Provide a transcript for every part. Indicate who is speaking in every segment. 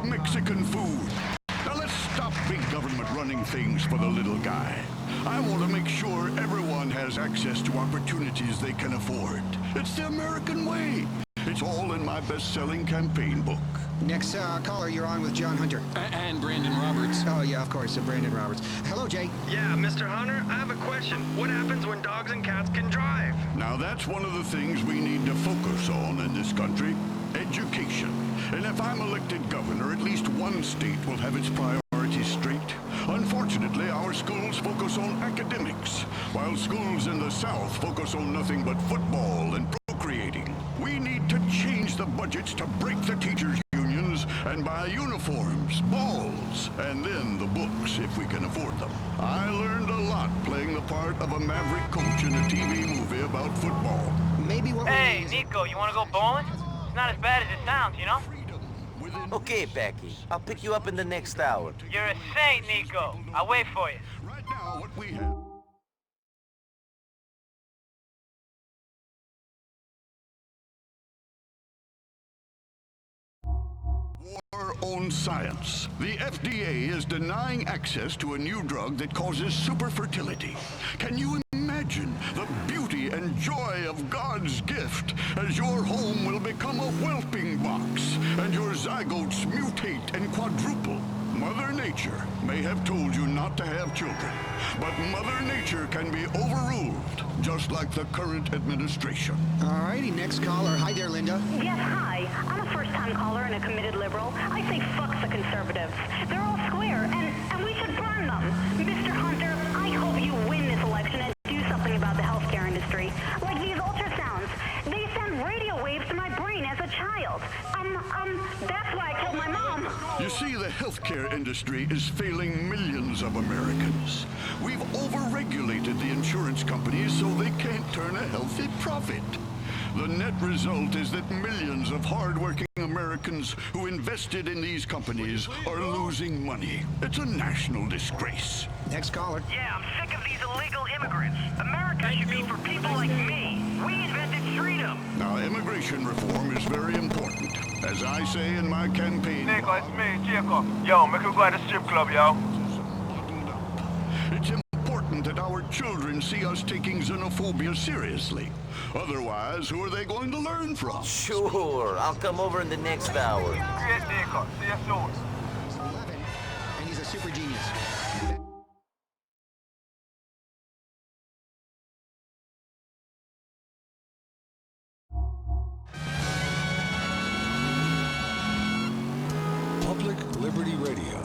Speaker 1: Mexican food. Now let's stop big government running things for the little guy. I want to make sure everyone has access to opportunities they can afford. It's the American way. It's all in my best-selling campaign book.
Speaker 2: Next caller, you're on with John Hunter.
Speaker 3: And Brandon Roberts.
Speaker 2: Oh, yeah, of course, Brandon Roberts. Hello, Jay.
Speaker 4: Yeah, Mr. Hunter, I have a question. What happens when dogs and cats can drive?
Speaker 1: Now that's one of the things we need to focus on in this country. Education. And if I'm elected governor, at least one state will have its priorities straight. Unfortunately, our schools focus on academics, while schools in the South focus on nothing but football and procreating. We need to change the budgets to break the teachers' unions and buy uniforms, balls, and then the books if we can afford them. I learned a lot playing the part of a maverick coach in a TV movie about football.
Speaker 2: Maybe what
Speaker 5: Hey, Nico, you wanna go bowling? It's not as bad as it sounds, you know?
Speaker 6: Okay, Becky. I'll pick you up in the next hour.
Speaker 5: You're a saint, Nico. I'll wait for you.
Speaker 1: Right now, what we have... War on science. The FDA is denying access to a new drug that causes superfertility. Can you imagine the beauty and joy of God's gift as your home will become a whelping box and your zygotes mutate and quadruple? Mother Nature may have told you not to have children, but Mother Nature can be overruled, just like the current administration.
Speaker 2: All righty, next caller. Hi there, Linda.
Speaker 7: Yes, hi. I'm a first-time caller and a committed liberal. I say fuck the conservatives. They're all square, and we should burn them. Mr. Hunter, I hope you win this election and do something about the healthcare industry. Like these ultrasounds. They send radio waves to my brain as a child. That's why I killed my mom.
Speaker 1: You see, the healthcare industry is failing millions of Americans. We've overregulated the insurance companies so they can't turn a healthy profit. The net result is that millions of hard-working Americans who invested in these companies are losing money. It's a national disgrace.
Speaker 2: Next caller.
Speaker 4: Yeah, I'm sick of these illegal immigrants. America should be for people like me. We invented freedom.
Speaker 1: Now, immigration reform is very important. As I say in my campaign...
Speaker 8: Nico, it's me, Jacob. Yo, we could go to the strip club, yo.
Speaker 1: It's important that our children see us taking xenophobia seriously. Otherwise, who are they going to learn from?
Speaker 6: Sure. I'll come over in the next hour.
Speaker 8: Great, Nico. See you soon.
Speaker 2: 11, and he's a super genius.
Speaker 9: Public Liberty Radio.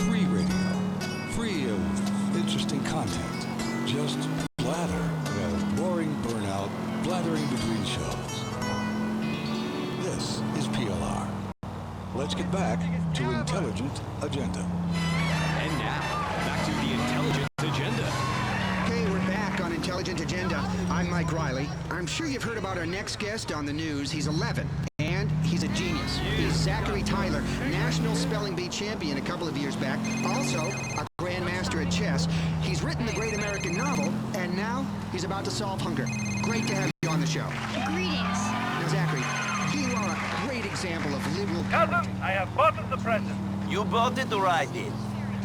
Speaker 9: Free radio. Free of interesting content. Just blather. Boring burnout, blathering between shows. This is PLR. Let's get back to Intelligent Agenda.
Speaker 3: And now, back to the Intelligent Agenda.
Speaker 2: Okay, we're back on Intelligent Agenda. I'm Mike Riley. I'm sure you've heard about our next guest on the news. He's 11, and he's a genius. He's Zachary Tyler, National Spelling Bee champion a couple of years back. Also, a grandmaster at chess. He's written the great American novel, and now he's about to solve hunger. Great to have you on the show.
Speaker 10: Greetings.
Speaker 2: Now, Zachary, you are a great example of liberal...
Speaker 8: Cousin, I have bought us a present.
Speaker 6: You bought it or I did?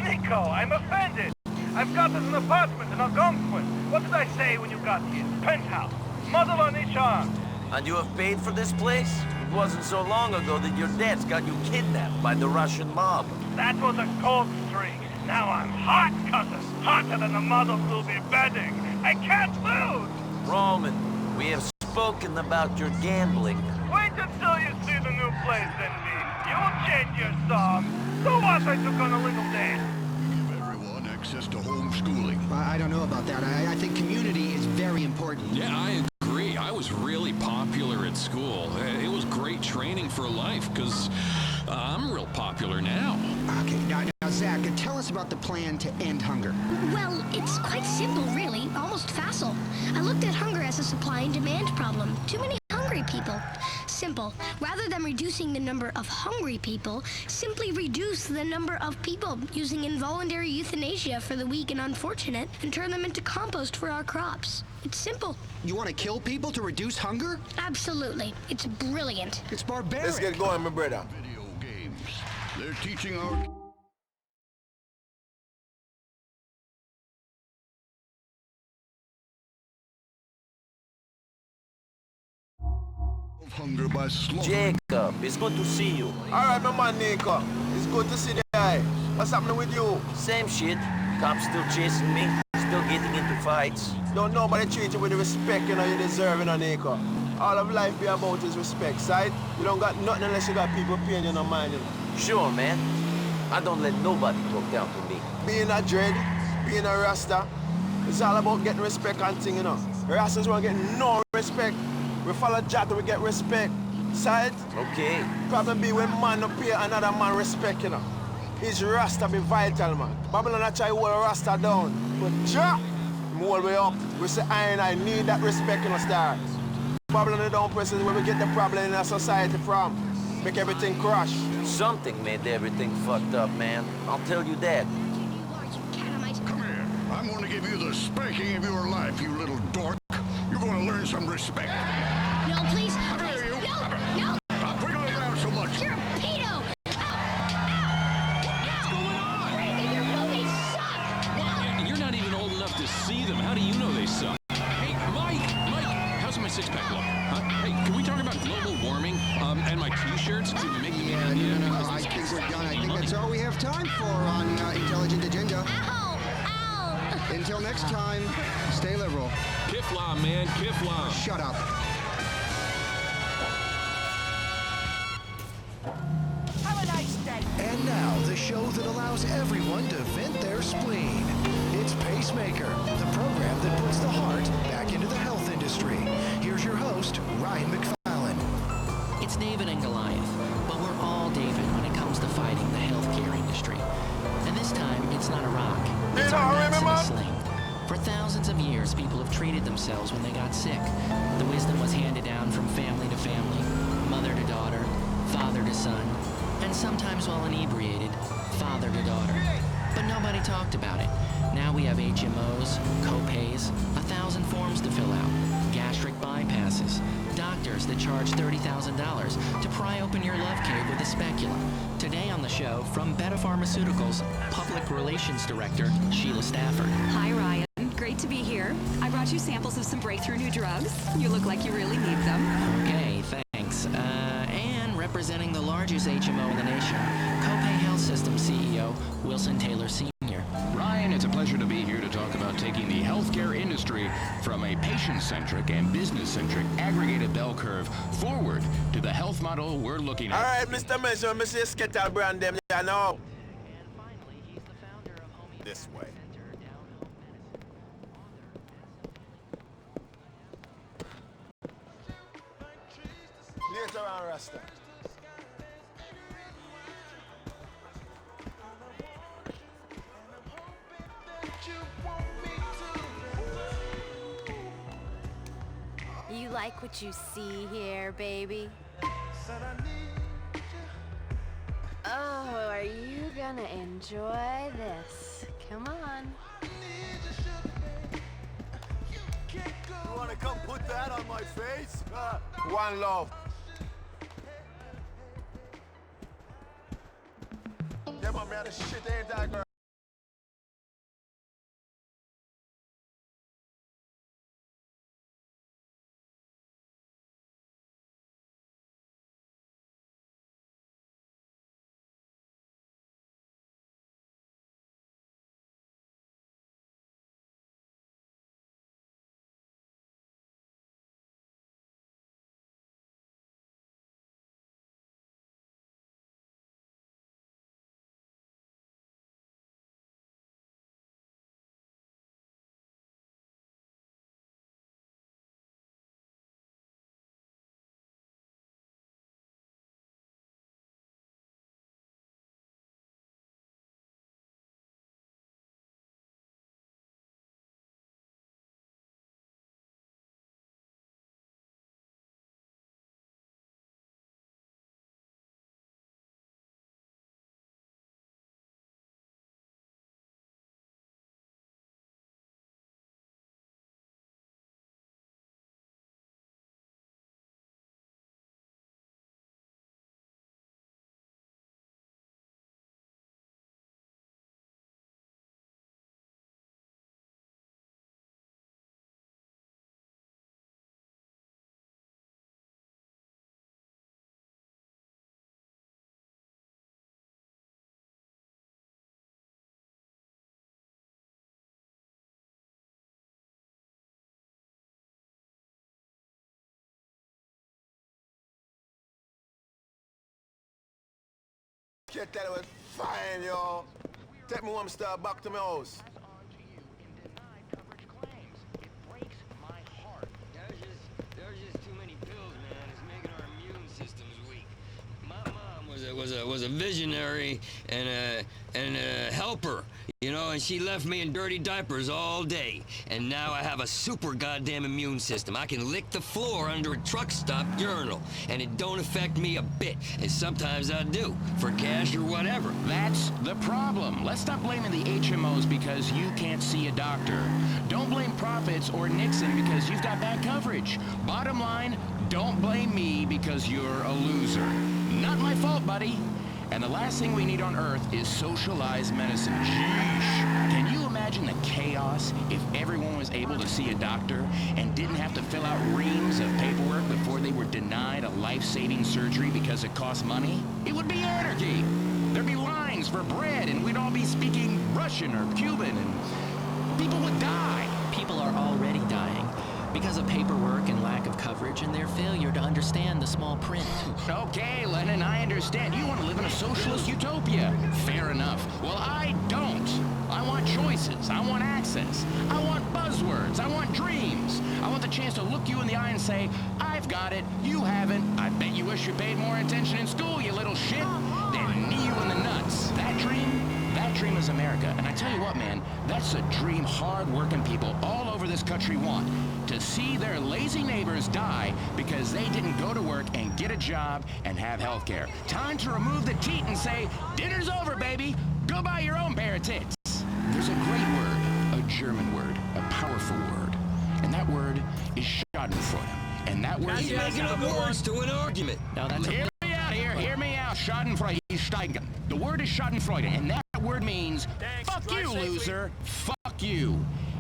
Speaker 8: Nico, I'm offended. I've got us an apartment in Algonquin. What did I say when you got here? Penthouse. Mother on each arm.
Speaker 6: And you have paid for this place? It wasn't so long ago that your dads got you kidnapped by the Russian mob.
Speaker 8: That was a cold streak. Now I'm hot, cousin. Hotter than the mother will be bedding. I can't lose.
Speaker 6: Roman, we have spoken about your gambling.
Speaker 8: Wait until you see the new place, NB. You'll change your song. So what? I took on a little dance.
Speaker 1: Give everyone access to homeschooling.
Speaker 2: I don't know about that. I think community is very important.
Speaker 3: Yeah, I agree. I was really popular at school. It was great training for life, because I'm real popular now.
Speaker 2: Okay, now, Zach, tell us about the plan to end hunger.
Speaker 10: Well, it's quite simple, really. Almost facile. I looked at hunger as a supply and demand problem. Too many hungry people. Simple. Rather than reducing the number of hungry people, simply reduce the number of people using involuntary euthanasia for the weak and unfortunate and turn them into compost for our crops. It's simple.
Speaker 2: You want to kill people to reduce hunger?
Speaker 10: Absolutely. It's brilliant.
Speaker 2: It's barbaric.
Speaker 11: Let's get going, my brother.
Speaker 1: Video games. They're teaching our of hunger by slaughtering.
Speaker 6: Jacob, it's good to see you.
Speaker 11: Alright, my man Nico. It's good to see the guy. What's happening with you?
Speaker 6: Same shit. Cops still chasing me, still getting into fights.
Speaker 11: Don't nobody treat you with the respect you know you deserve, you know, Nico. All of life be about is respect, side. You don't got nothing unless you got people paying you no mind, you know.
Speaker 6: Sure, man. I don't let nobody talk down to me.
Speaker 11: Being a dread, being a Rasta, it's all about getting respect and thing, you know. Rastas won't get no respect. We follow Jack we get respect. Side?
Speaker 6: Okay.
Speaker 11: Problem be when man no pay another man respect, you know. His Rasta be vital, man. Babylon I try to hold Rasta down. But Jack, him hold way up. We say I need that respect, you know, star. Babylon the down person where we get the problem in our society from. Make everything crash.
Speaker 6: Something made everything fucked up, man. I'll tell you that.
Speaker 1: Come here. I'm going to give you the spanking of your life, you little dork. You're going to learn some respect.
Speaker 10: No, please.
Speaker 1: How dare you?
Speaker 10: No.
Speaker 1: Stop wiggling around so much.
Speaker 10: You're a pedo. What's going on? Your movies suck. No.
Speaker 3: You're not even old enough to see them. How do you know they suck? Hey, Mike, how's my six-pack look? Huh? Hey, can we talk about global warming and my T-shirts to make them
Speaker 2: No. I think we're done. I think that's all we have time for on Intelligent Agenda.
Speaker 10: Ow.
Speaker 2: Until next time, stay liberal.
Speaker 3: Kiflam, man, Kiflam.
Speaker 2: Shut up.
Speaker 6: Have a nice day.
Speaker 12: And now, the show that allows everyone to vent their spleen. It's Pacemaker, the program that puts the heart back into the health industry. Here's your host, Ryan McFarlane.
Speaker 13: It's David and Goliath, but we're all David when it comes to fighting the healthcare industry. And this time, it's not a rock. It's our nuts in a sling. For thousands of years, people have treated themselves when they got sick. The wisdom was handed down from family to family, mother to daughter, father to son, and sometimes while inebriated, father to daughter. But nobody talked about it. Now we have HMOs, co-pays, 1,000 forms to fill out, gastric bypasses, doctors that charge $30,000 to pry open your love cave with a specula. Today on the show, from Beta Pharmaceuticals, Public Relations Director, Sheila Stafford.
Speaker 14: Hi, Ryan. Great to be here. I brought you samples of some breakthrough new drugs. You look like you really need them.
Speaker 13: Okay, thanks. And representing the largest HMO in the nation, Copay Health System CEO, Wilson Taylor Sr.
Speaker 15: Ryan, it's a pleasure to be here to talk about taking the healthcare industry from a patient-centric and business-centric aggregated bell curve forward to the health model we're looking at.
Speaker 11: All right, Mr. Mention, Mr. Skettle brand them, yeah, now. This way. Later on, Rasta.
Speaker 16: You like what you see here, baby? Oh, are you gonna enjoy this? Come on.
Speaker 11: You wanna come put that on my face? One love. Yeah, my man, this shit ain't that girl. Kid tell you it was fine, yo. Take me one star back to my house.
Speaker 17: There's just too many pills, man. It's making our immune systems weak. My mom was a visionary and a helper, you know, and she left me in dirty diapers all day. And now I have a super goddamn immune system. I can lick the floor under a truck stop urinal, and it don't affect me a bit. And sometimes I do, for cash or whatever.
Speaker 15: That's the problem. Let's stop blaming the HMOs because you can't see a doctor. Don't blame Profits or Nixon because you've got bad coverage. Bottom line, don't blame me because you're a loser. Not my fault, buddy. And the last thing we need on Earth is socialized medicine. Sheesh. Can you imagine the chaos if everyone was able to see a doctor and didn't have to fill out reams of paperwork before they were denied a life-saving surgery because it cost money? It would be anarchy. There'd be lines for bread, and we'd all be speaking Russian or Cuban, and people would die.
Speaker 13: People are already dying because of paperwork and lack of coverage and their failure to understand the small print.
Speaker 15: Okay, Lennon, I understand. You want to live in a socialist utopia. Fair enough. Well, I don't. I want choices. I want access. I want buzzwords. I want dreams. I want the chance to look you in the eye and say, I've got it, you haven't. I bet you wish you paid more attention in school, you little shit. Then knee you in the nuts. That dream is America. And I tell you what, man, that's a dream hard-working people all over this country want. To see their lazy neighbors die because they didn't go to work and get a job and have health care. Time to remove the teat and say, dinner's over, baby. Go buy your own pair of tits. There's a great word, a German word, a powerful word. And that word is Schadenfreude. And that word
Speaker 17: He's making up words to an argument.
Speaker 13: No, that's
Speaker 15: Hear me out here. Hear me out. Schadenfreude is steigen. The word is Schadenfreude, and that word means fuck you, loser. Fuck you.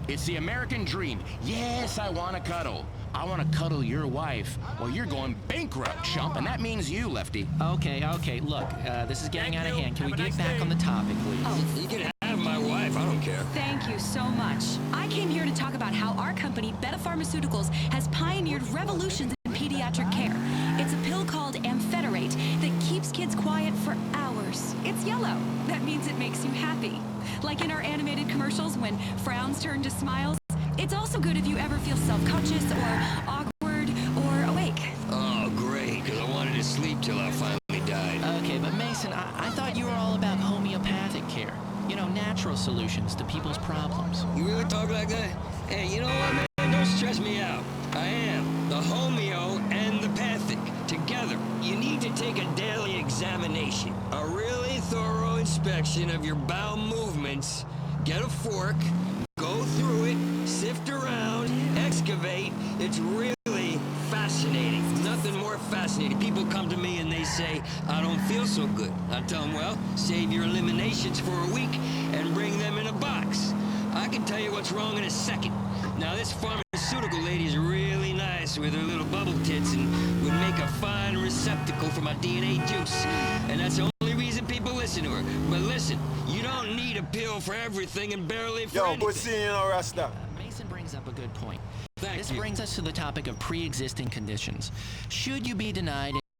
Speaker 15: It's the American dream. Yes, I want to cuddle. I want to cuddle your wife while you're going bankrupt, chump, and that means you, Lefty.
Speaker 13: Okay, look, this is getting out of hand. Can we get back on the topic, please?
Speaker 17: Oh, you can have my wife, I don't care.
Speaker 14: Thank you so much. I came here to talk about how our company, Beta Pharmaceuticals, has pioneered revolutions in pediatric care. It's a pill called Ampheterate that keeps kids quiet for hours. It's yellow. That means it makes you happy. Like in our animated commercials when frowns turn to smiles. It's also good if you ever feel self-conscious or awkward or awake.
Speaker 17: Oh, great, because I wanted to sleep till I finally died.
Speaker 13: Okay, but Mason, I thought you were all about homeopathic care. You know, natural solutions to people's problems.
Speaker 17: You really talk like that? Hey, you know what, man? Don't stress me out. I am the homeo and the pathic together. You need to take a daily examination, a really thorough inspection of your bowel movements. Get a fork, go through it, sift around, excavate. It's really fascinating. Nothing more fascinating. People come to me and they say, I don't feel so good. I tell them, well, save your eliminations for a week and bring them in a box. I can tell you what's wrong in a second. Now, this pharmaceutical lady is really nice with her little bubble tits and would make a fine receptacle for my DNA juice. And that's the only reason people listen to her. But listen, you don't need a pill for everything and barely for anything.
Speaker 11: Good seeing you, Rasta.
Speaker 13: Mason brings up a good point.
Speaker 17: Thank
Speaker 13: This
Speaker 17: you.
Speaker 13: brings us to the topic of pre-existing conditions. Should you be denied